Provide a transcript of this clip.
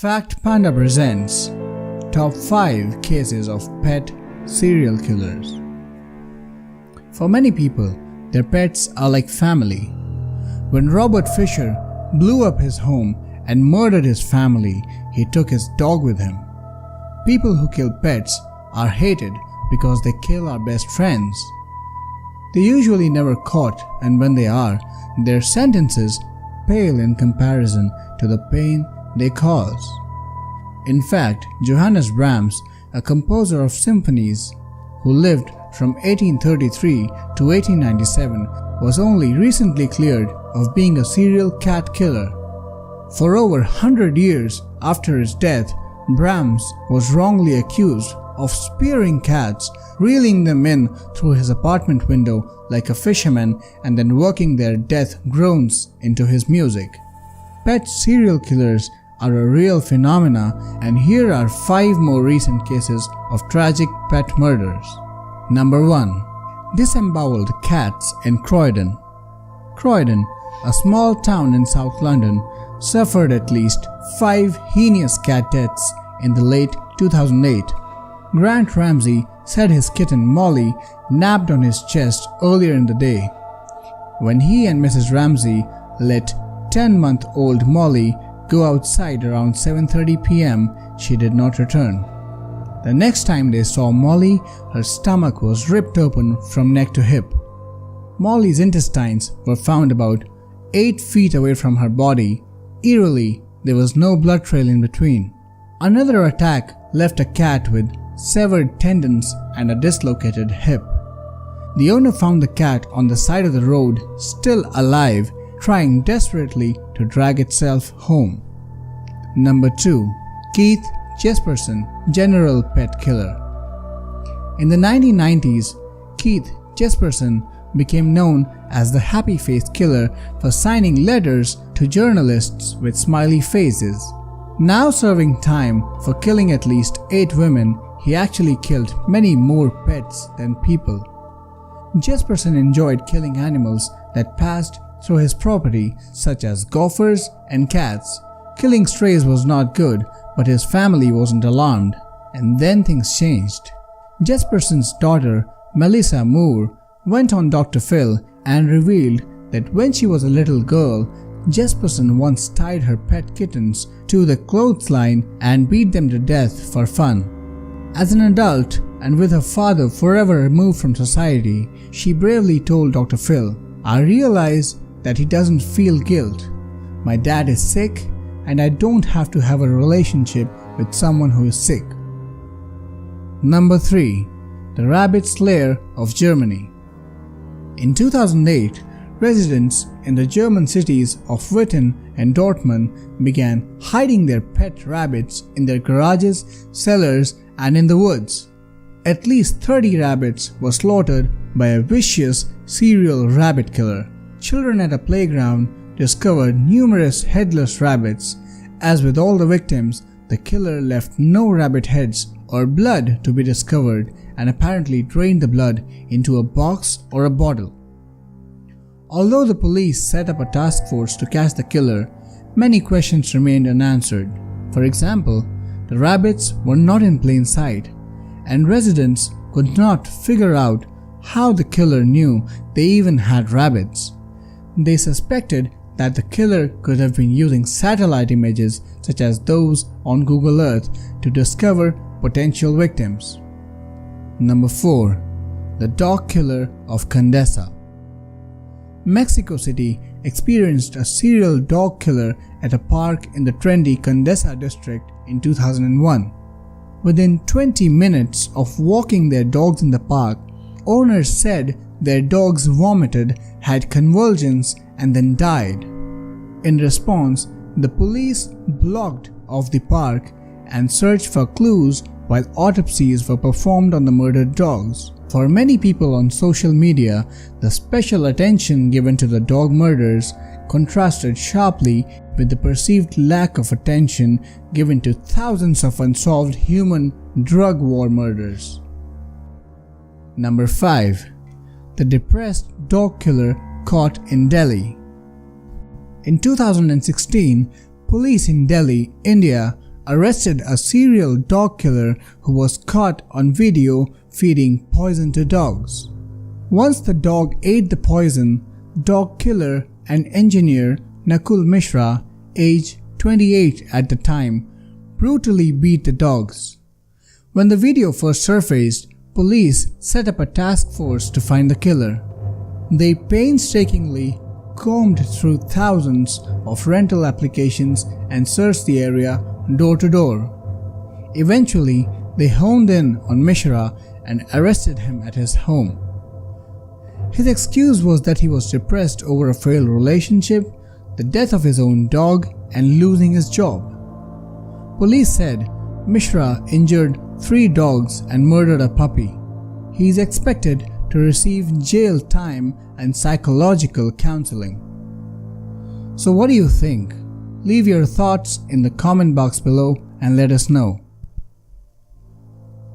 Fact Panda presents Top 5 Cases of Pet Serial Killers. For many people, their pets are like family. When Robert Fisher blew up his home and murdered his family, he took his dog with him. People who kill pets are hated because they kill our best friends. They're usually never caught, and when they are, their sentences pale in comparison to the pain they cause. In fact, Johannes Brahms, a composer of symphonies who lived from 1833 to 1897, was only recently cleared of being a serial cat killer. For over 100 years after his death, Brahms was wrongly accused of spearing cats, reeling them in through his apartment window like a fisherman, and then working their death groans into his music. Pet serial killers are a real phenomena, and here are 5 more recent cases of tragic pet murders. Number 1. Disemboweled cats in Croydon. Croydon, a small town in South London, suffered at least 5 heinous cat deaths in the late 2008. Grant Ramsey said his kitten Molly napped on his chest earlier in the day. When he and Mrs. Ramsey let 10-month-old Molly go outside around 7:30 p.m., she did not return. The next time they saw Molly, her stomach was ripped open from neck to hip. Molly's intestines were found about 8 feet away from her body. Eerily, there was no blood trail in between. Another attack left a cat with severed tendons and a dislocated hip. The owner found the cat on the side of the road, still alive, trying desperately to drag itself home. Number 2. Keith Jesperson, General Pet Killer. In the 1990s, Keith Jesperson became known as the Happy Face Killer for signing letters to journalists with smiley faces. Now serving time for killing at least 8 women, he actually killed many more pets than people. Jesperson enjoyed killing animals that passed through his property, such as gophers and cats. Killing strays was not good, but his family wasn't alarmed. And then things changed. Jesperson's daughter, Melissa Moore, went on Dr. Phil and revealed that when she was a little girl, Jesperson once tied her pet kittens to the clothesline and beat them to death for fun. As an adult, and with her father forever removed from society, she bravely told Dr. Phil, "I realize that he doesn't feel guilt. My dad is sick, and I don't have to have a relationship with someone who is sick." Number 3. The Rabbit Slayer of Germany. In 2008, residents in the German cities of Witten and Dortmund began hiding their pet rabbits in their garages, cellars, and in the woods. At least 30 rabbits were slaughtered by a vicious serial rabbit killer. Children at a playground discovered numerous headless rabbits. As with all the victims, the killer left no rabbit heads or blood to be discovered, and apparently drained the blood into a box or a bottle. Although the police set up a task force to catch the killer, many questions remained unanswered. For example, the rabbits were not in plain sight, and residents could not figure out how the killer knew they even had rabbits. They suspected that the killer could have been using satellite images such as those on Google Earth to discover potential victims. Number 4. The Dog Killer of Condesa. Mexico City experienced a serial dog killer at a park in the trendy Condesa district in 2001. Within 20 minutes of walking their dogs in the park, owners said their dogs vomited, had convulsions, and then died. In response, the police blocked off the park and searched for clues while autopsies were performed on the murdered dogs. For many people on social media, the special attention given to the dog murders contrasted sharply with the perceived lack of attention given to thousands of unsolved human drug war murders. Number 5. The Depressed Dog Killer Caught in Delhi. In 2016, police in Delhi, India arrested a serial dog killer who was caught on video feeding poison to dogs. Once the dog ate the poison, dog killer and engineer Nakul Mishra, age 28 at the time, brutally beat the dogs. When the video first surfaced, police set up a task force to find the killer. They painstakingly combed through thousands of rental applications and searched the area door to door. Eventually, they honed in on Mishra and arrested him at his home. His excuse was that he was depressed over a failed relationship, the death of his own dog, and losing his job. Police said Mishra injured 3 dogs and murdered a puppy. He is expected to receive jail time and psychological counseling. So what do you think? Leave your thoughts in the comment box below and let us know.